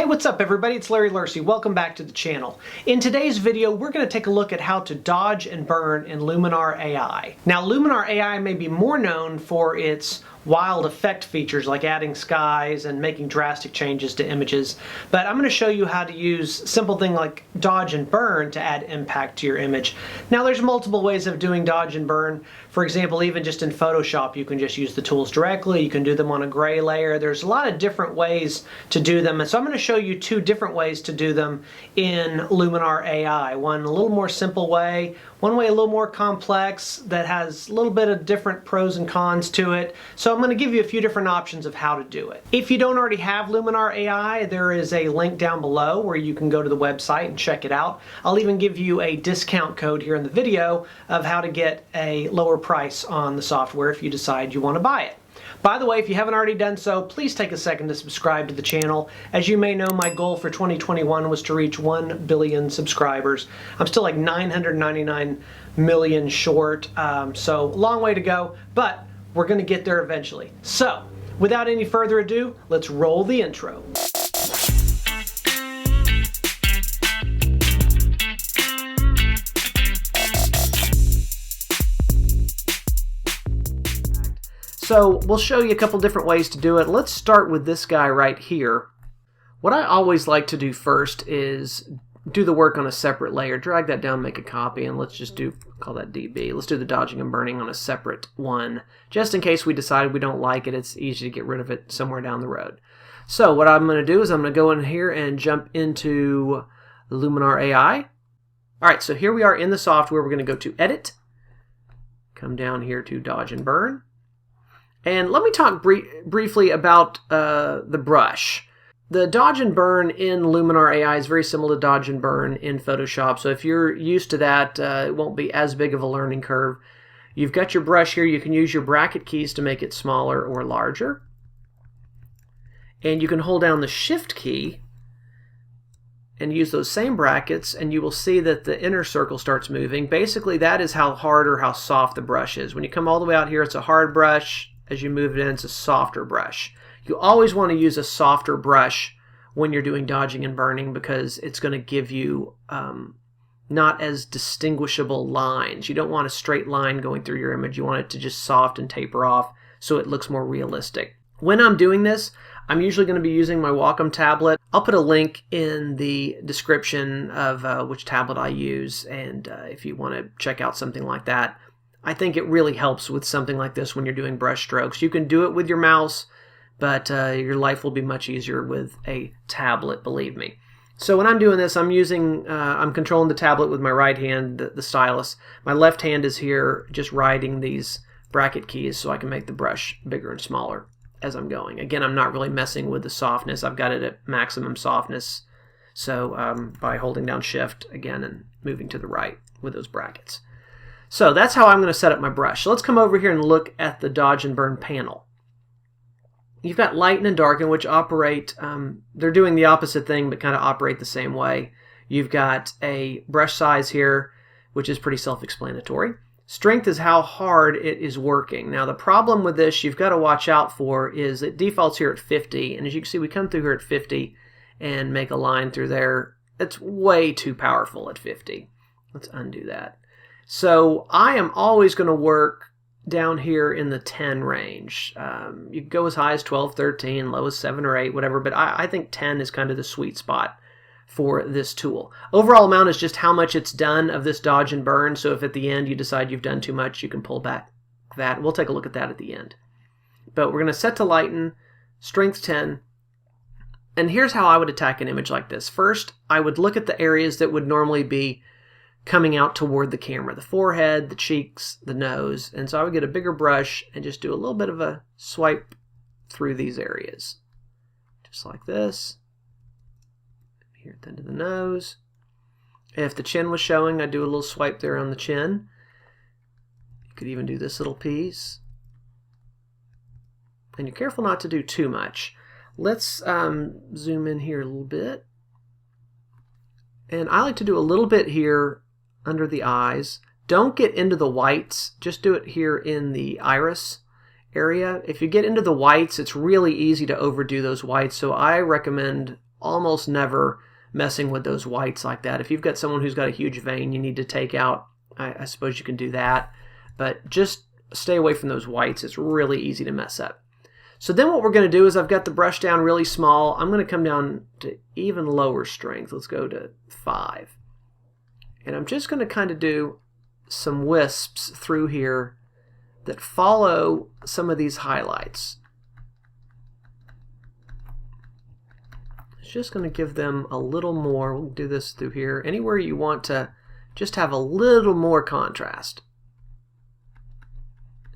what's up everybody? It's Larry Lursey. Welcome back to the channel. In today's video, we're going to take a look at how to dodge and burn in Luminar AI. Now, Luminar AI may be more known for its wild effect features like adding skies and making drastic changes to images, but I'm going to show you how to use simple thing like dodge and burn to add impact to your image. Now, there's multiple ways of doing dodge and burn. For example, even just in Photoshop, you can just use the tools directly. You can do them on a gray layer. There's a lot of different ways to do them, and so I'm going to show you two different ways to do them in Luminar AI. One a little more simple way, one way a little more complex that has a little bit of different pros and cons to it. So I'm going to give you a few different options of how to do it. If you don't already have Luminar AI, there is a link down below where you can go to the website and check it out. I'll even give you a discount code here in the video of how to get a lower price on the software if you decide you want to buy it. By the way, if you haven't already done so, please take a second to subscribe to the channel. As you may know, my goal for 2021 was to reach 1 billion subscribers. I'm still like 999 million short, so long way to go, but we're going to get there eventually. So, without any further ado, let's roll the intro. So we'll show you a couple different ways to do it. Let's start with this guy right here. What I always like to do first is do the work on a separate layer. Drag that down, make a copy, and let's just call that DB. Let's do the dodging and burning on a separate one. Just in case we decide we don't like it, it's easy to get rid of it somewhere down the road. So what I'm going to do is I'm going to go in here and jump into Luminar AI. Alright, so here we are in the software. We're going to go to Edit, come down here to Dodge and Burn. And let me talk briefly about the brush. The dodge and burn in Luminar AI is very similar to dodge and burn in Photoshop. So if you're used to that, it won't be as big of a learning curve. You've got your brush here. You can use your bracket keys to make it smaller or larger. And you can hold down the Shift key and use those same brackets, and you will see that the inner circle starts moving. Basically, that is how hard or how soft the brush is. When you come all the way out here, it's a hard brush. As you move it in, it's a softer brush. You always want to use a softer brush when you're doing dodging and burning because it's going to give you not as distinguishable lines. You don't want a straight line going through your image. You want it to just soft and taper off so it looks more realistic. When I'm doing this, I'm usually going to be using my Wacom tablet. I'll put a link in the description of which tablet I use, and if you want to check out something like that. I think it really helps with something like this when you're doing brush strokes. You can do it with your mouse, but your life will be much easier with a tablet, believe me. So when I'm doing this, I'm controlling the tablet with my right hand, the stylus. My left hand is here just riding these bracket keys so I can make the brush bigger and smaller as I'm going. Again, I'm not really messing with the softness. I've got it at maximum softness. So by holding down Shift again and moving to the right with those brackets. So that's how I'm going to set up my brush. So let's come over here and look at the dodge and burn panel. You've got lighten and darken, which operate, they're doing the opposite thing but kind of operate the same way. You've got a brush size here, which is pretty self-explanatory. Strength is how hard it is working. Now the problem with this you've got to watch out for is it defaults here at 50, and as you can see we come through here at 50 and make a line through there. It's way too powerful at 50. Let's undo that. So I am always going to work down here in the 10 range. You can go as high as 12, 13, low as 7 or 8, whatever, but I think 10 is kind of the sweet spot for this tool. Overall amount is just how much it's done of this dodge and burn, so if at the end you decide you've done too much, you can pull back that. We'll take a look at that at the end. But we're going to set to lighten, strength 10, and here's how I would attack an image like this. First, I would look at the areas that would normally be coming out toward the camera, the forehead, the cheeks, the nose, and so I would get a bigger brush and just do a little bit of a swipe through these areas, just like this. Here at the end of the nose. If the chin was showing, I'd do a little swipe there on the chin. You could even do this little piece, and you're careful not to do too much. Let's zoom in here a little bit, and I like to do a little bit here under the eyes. Don't get into the whites, just do it here in the iris area. If you get into the whites, it's really easy to overdo those whites, so I recommend almost never messing with those whites like that. If you've got someone who's got a huge vein you need to take out, I suppose you can do that. But just stay away from those whites. It's really easy to mess up. So then what we're going to do is I've got the brush down really small. I'm going to come down to even lower strength. Let's go to 5. And I'm just going to kind of do some wisps through here that follow some of these highlights. It's just going to give them a little more. We'll do this through here. Anywhere you want to just have a little more contrast.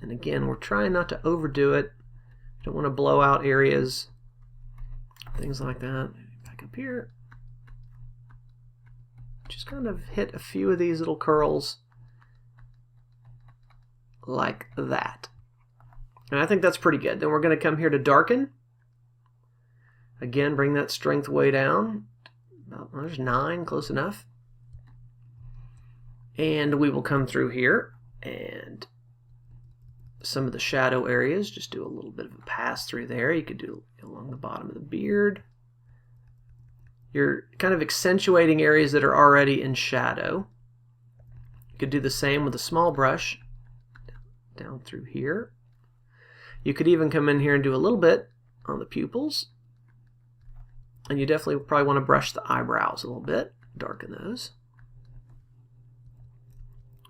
And again, we're trying not to overdo it. Don't want to blow out areas, things like that. Back up here. Just kind of hit a few of these little curls like that. And I think that's pretty good. Then we're going to come here to darken. Again, bring that strength way down. There's 9, close enough. And we will come through here and some of the shadow areas, just do a little bit of a pass through there. You could do along the bottom of the beard. You're kind of accentuating areas that are already in shadow. You could do the same with a small brush down through here. You could even come in here and do a little bit on the pupils. And you definitely probably want to brush the eyebrows a little bit, darken those.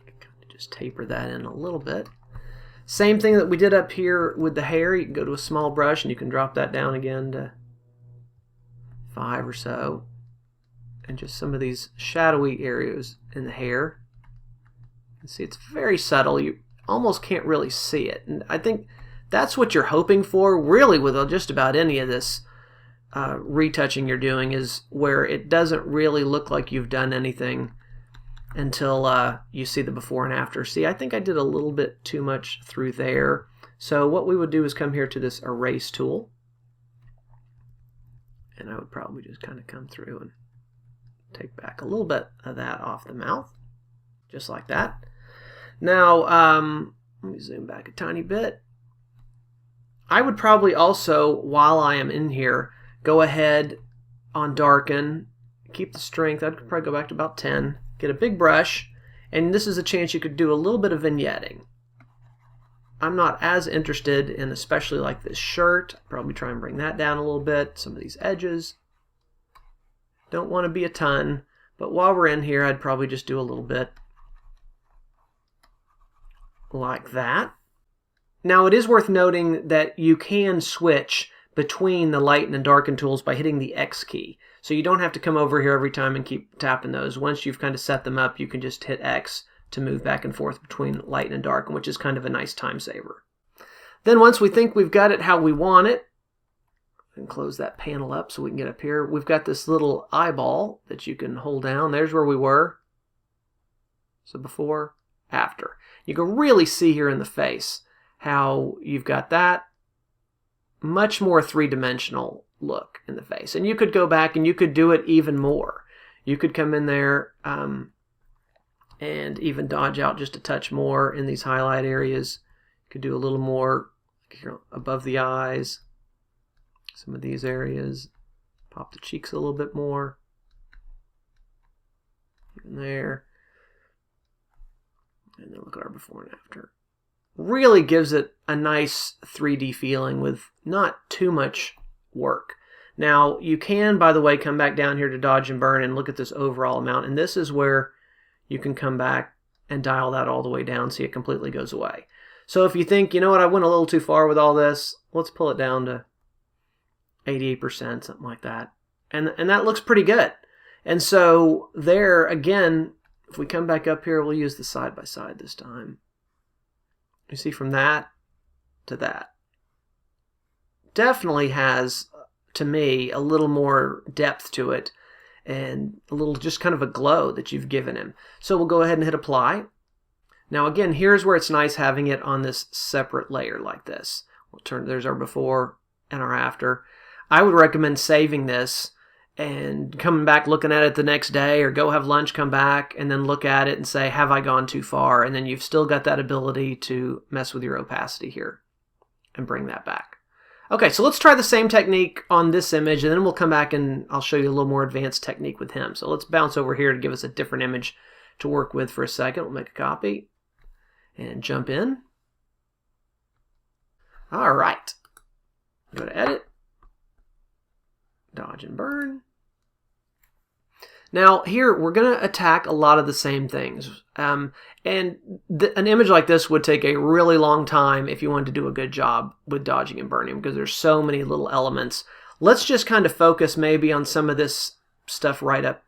Kind of just taper that in a little bit. Same thing that we did up here with the hair. You can go to a small brush and you can drop that down again to 5 or so. And just some of these shadowy areas in the hair. You can see it's very subtle. You almost can't really see it. And I think that's what you're hoping for, really, with just about any of this retouching you're doing, is where it doesn't really look like you've done anything until you see the before and after. See, I think I did a little bit too much through there. So what we would do is come here to this erase tool. And I would probably just kind of come through and take back a little bit of that off the mouth. Just like that. Now, let me zoom back a tiny bit. I would probably also, while I am in here, go ahead on darken, keep the strength. I'd probably go back to about 10. Get a big brush, and this is a chance you could do a little bit of vignetting. I'm not as interested in, especially like this shirt. Probably try and bring that down a little bit. Some of these edges. Don't want to be a ton, but while we're in here, I'd probably just do a little bit like that. Now, it is worth noting that you can switch between the lighten and darken tools by hitting the X key. So you don't have to come over here every time and keep tapping those. Once you've kind of set them up, you can just hit X to move back and forth between lighten and darken, which is kind of a nice time saver. Then once we think we've got it how we want it, and close that panel up so we can get up here, we've got this little eyeball that you can hold down. There's where we were. So before, after. You can really see here in the face how you've got that much more three-dimensional look in the face. And you could go back and you could do it even more. You could come in there and even dodge out just a touch more in these highlight areas. You could do a little more above the eyes, some of these areas. Pop the cheeks a little bit more. Even there. And then look at our before and after. Really gives it a nice 3D feeling with not too much work. Now, you can, by the way, come back down here to dodge and burn and look at this overall amount. And this is where you can come back and dial that all the way down so it completely goes away. So if you think, you know what, I went a little too far with all this, let's pull it down to 88%, something like that. And that looks pretty good. And so there, again, if we come back up here, we'll use the side-by-side this time. You see, from that to that. Definitely has, to me, a little more depth to it and a little just kind of a glow that you've given him. So we'll go ahead and hit apply. Now again, here's where it's nice having it on this separate layer like this. We'll turn, there's our before and our after. I would recommend saving this and coming back, looking at it the next day, or go have lunch, come back, and then look at it and say, have I gone too far? And then you've still got that ability to mess with your opacity here and bring that back. Okay, so let's try the same technique on this image, and then we'll come back and I'll show you a little more advanced technique with him. So let's bounce over here to give us a different image to work with for a second. We'll make a copy and jump in. All right. Go to Edit, Dodge and Burn. Now here we're going to attack a lot of the same things. And an image like this would take a really long time if you wanted to do a good job with dodging and burning, because there's so many little elements. Let's just kind of focus maybe on some of this stuff right up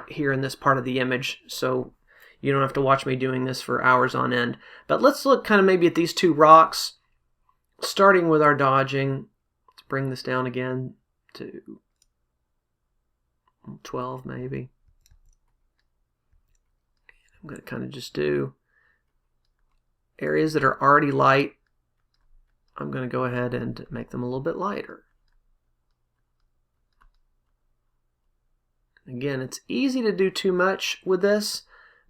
here in this part of the image, so you don't have to watch me doing this for hours on end. But let's look kind of maybe at these two rocks, starting with our dodging. Let's bring this down again to 12 maybe. I'm going to kind of just do areas that are already light. I'm going to go ahead and make them a little bit lighter. Again, it's easy to do too much with this,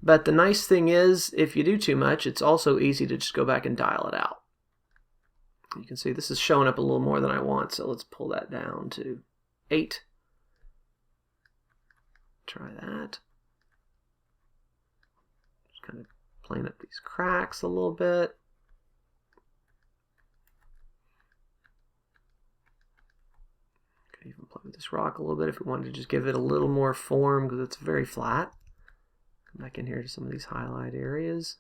but the nice thing is if you do too much, it's also easy to just go back and dial it out. You can see this is showing up a little more than I want, so let's pull that down to 8. Try that. Just kind of playing up these cracks a little bit. Could even play with this rock a little bit if we wanted to just give it a little more form, because it's very flat. Come back in here to some of these highlight areas.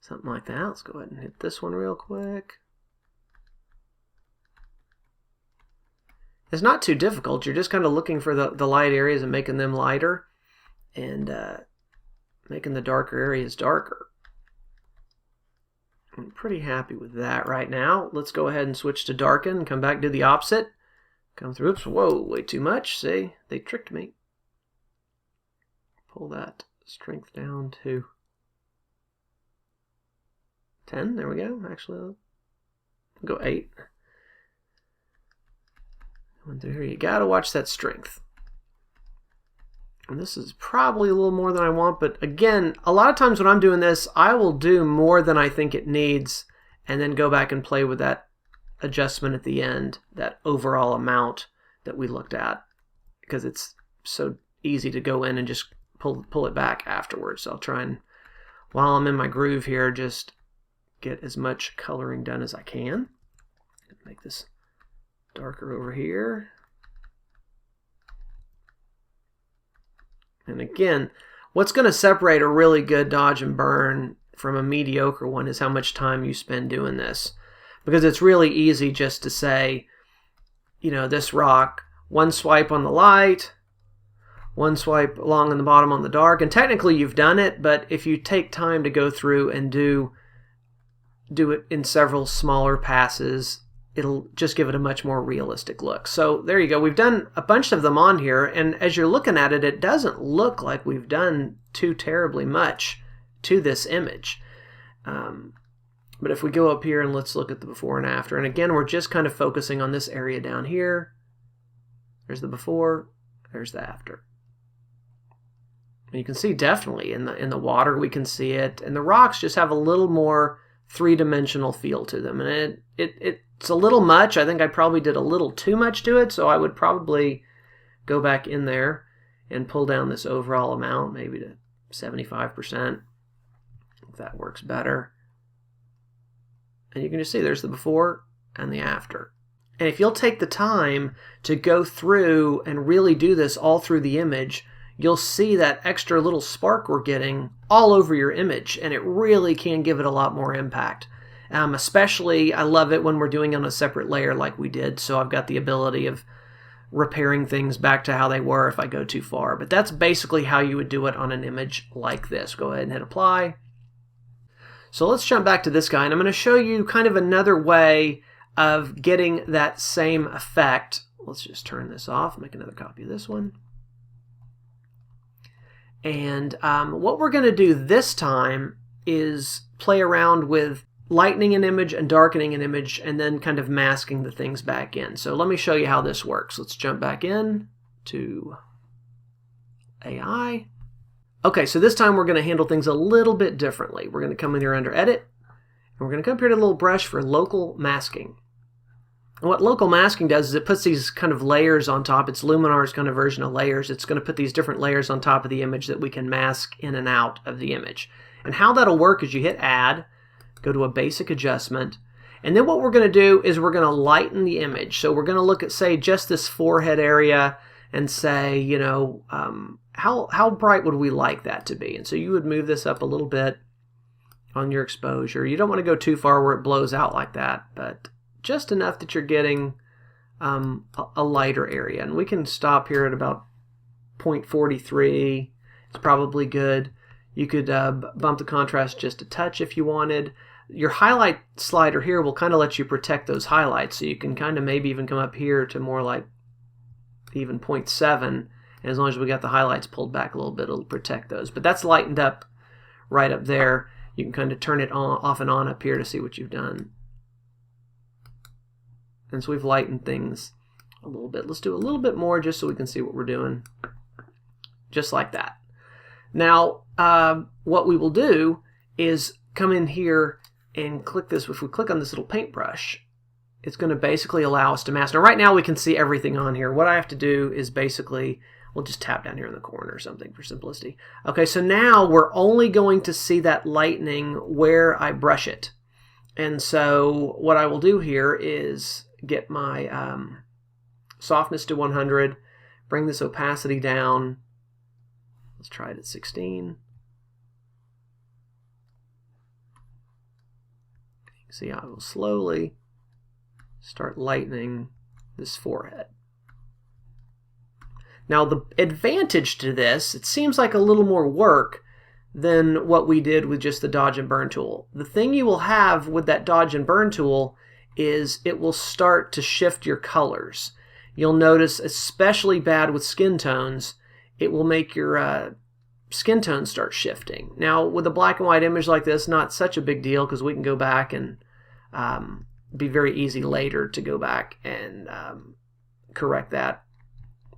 Something like that. Let's go ahead and hit this one real quick. It's not too difficult. You're just kind of looking for the light areas and making them lighter, and making the darker areas darker. I'm pretty happy with that right now. Let's go ahead and switch to darken and come back to the opposite. Come through. Oops, whoa, way too much. See, they tricked me. Pull that strength down to 10. There we go. Actually, I'll go 8. Going through here, you gotta watch that strength. And this is probably a little more than I want, but again, a lot of times when I'm doing this, I will do more than I think it needs, and then go back and play with that adjustment at the end, that overall amount that we looked at, because it's so easy to go in and just pull it back afterwards. So I'll try and, while I'm in my groove here, just get as much coloring done as I can. Make this darker over here. And again, what's going to separate a really good dodge and burn from a mediocre one is how much time you spend doing this. Because it's really easy just to say, you know, this rock, one swipe on the light, one swipe along in the bottom on the dark, and technically you've done it, but if you take time to go through and do it in several smaller passes, it'll just give it a much more realistic look. So there you go. We've done a bunch of them on here, and as you're looking at it, it doesn't look like we've done too terribly much to this image. But if we go up here and let's look at the before and after, and again, we're just kind of focusing on this area down here. There's the before, there's the after. And you can see definitely in the water we can see it, and the rocks just have a little more three-dimensional feel to them, and it's a little much. I think I probably did a little too much to it, so I would probably go back in there and pull down this overall amount maybe to 75%, if that works better. And you can just see there's the before and the after. And if you'll take the time to go through and really do this all through the image, you'll see that extra little spark we're getting all over your image, and it really can give it a lot more impact. Especially, I love it when we're doing on a separate layer like we did, so I've got the ability of repairing things back to how they were if I go too far. But that's basically how you would do it on an image like this. Go ahead and hit apply. So let's jump back to this guy, and I'm going to show you kind of another way of getting that same effect. Let's just turn this off, make another copy of this one. And what we're going to do this time is play around with lightening an image and darkening an image, and then kind of masking the things back in. So let me show you how this works. Let's jump back in to AI. Okay, so this time we're going to handle things a little bit differently. We're going to come in here under Edit, And we're going to come here to the little brush for local masking. And what local masking does is it puts these kind of layers on top. It's Luminar's kind of version of layers. It's going to put these different layers on top of the image that we can mask in and out of the image. And how that'll work is you hit Add, go to a basic adjustment, and then what we're going to do is we're going to lighten the image. So we're going to look at, say, just this forehead area and say, you know, how bright would we like that to be? And so you would move this up a little bit on your exposure. You don't want to go too far where it blows out like that, but just enough that you're getting a lighter area. And we can stop here at about 0.43. It's probably good. You could bump the contrast just a touch if you wanted. Your highlight slider here will kind of let you protect those highlights, so you can kind of maybe even come up here to more like even 0.7, and as long as we got the highlights pulled back a little bit, it'll protect those. But that's lightened up right up there. You can kind of turn it on, off and on up here to see what you've done. And so we've lightened things a little bit. Let's do a little bit more just so we can see what we're doing. Just like that. Now, what we will do is come in here and click this. If we click on this little paintbrush, it's going to basically allow us to mask. Now, right now we can see everything on here. What I have to do is basically, we'll just tap down here in the corner or something for simplicity. Okay, so now we're only going to see that lightening where I brush it. And so what I will do here is get my softness to 100, bring this opacity down. Let's try it at 16. See, I will slowly start lightening this forehead. Now, the advantage to this, it seems like a little more work than what we did with just the dodge and burn tool. The thing you will have with that dodge and burn tool is it will start to shift your colors. You'll notice, especially bad with skin tones, it will make your skin tones start shifting. Now, with a black and white image like this, not such a big deal because we can go back and be very easy later to go back and correct that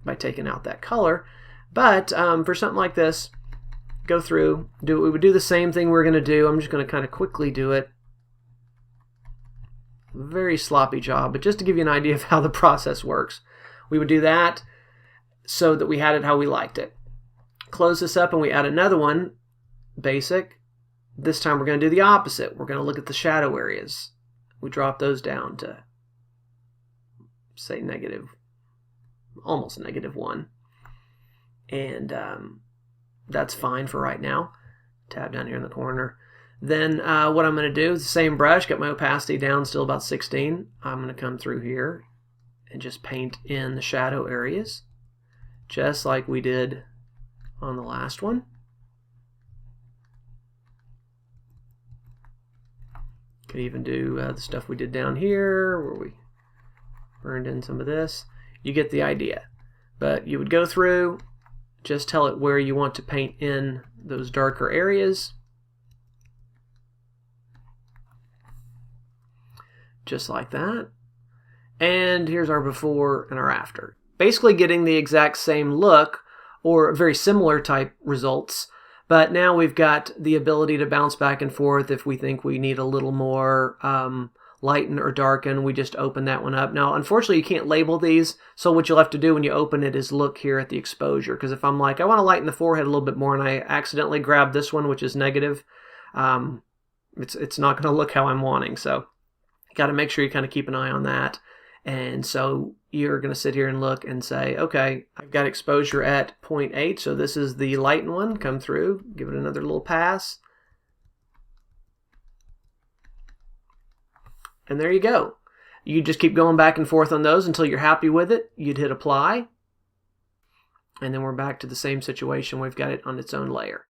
by taking out that color. But for something like this, go through, we would do the same thing we're going to do. I'm just going to kind of quickly do it. Very sloppy job, but just to give you an idea of how the process works. We would do that so that we had it how we liked it. Close this up and we add another one, basic. This time we're going to do the opposite. We're going to look at the shadow areas. We drop those down to, say, almost -1. And that's fine for right now. Tab down here in the corner. Then what I'm going to do is the same brush, got my opacity down still about 16. I'm going to come through here and just paint in the shadow areas, just like we did on the last one. Could even do the stuff we did down here where we burned in some of this. You get the idea. But you would go through, just tell it where you want to paint in those darker areas. Just like that. And here's our before and our after. Basically getting the exact same look or very similar type results, but now we've got the ability to bounce back and forth if we think we need a little more lighten or darken. We just open that one up. Now, unfortunately, you can't label these, so what you'll have to do when you open it is look here at the exposure, because if I'm like, I want to lighten the forehead a little bit more, and I accidentally grab this one, which is negative, it's not going to look how I'm wanting, so got to make sure you kind of keep an eye on that. And so you're going to sit here and look and say, okay, I've got exposure at 0.8, so this is the lighten one. Come through, give it another little pass. And there you go. You just keep going back and forth on those until you're happy with it. You'd hit apply. And then we're back to the same situation. We've got it on its own layer.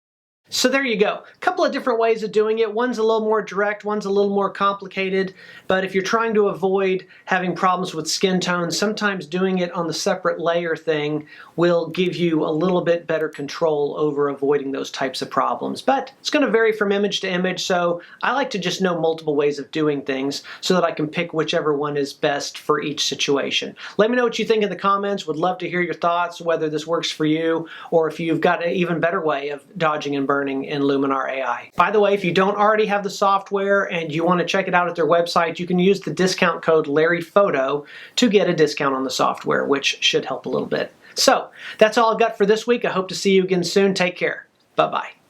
So there you go. A couple of different ways of doing it. One's a little more direct, one's a little more complicated, but if you're trying to avoid having problems with skin tones, sometimes doing it on the separate layer thing will give you a little bit better control over avoiding those types of problems. But it's going to vary from image to image, so I like to just know multiple ways of doing things so that I can pick whichever one is best for each situation. Let me know what you think in the comments. Would love to hear your thoughts, whether this works for you or if you've got an even better way of dodging and burning learning in Luminar AI. By the way, if you don't already have the software and you want to check it out at their website, you can use the discount code LarryPhoto to get a discount on the software, which should help a little bit. So that's all I've got for this week. I hope to see you again soon. Take care. Bye-bye.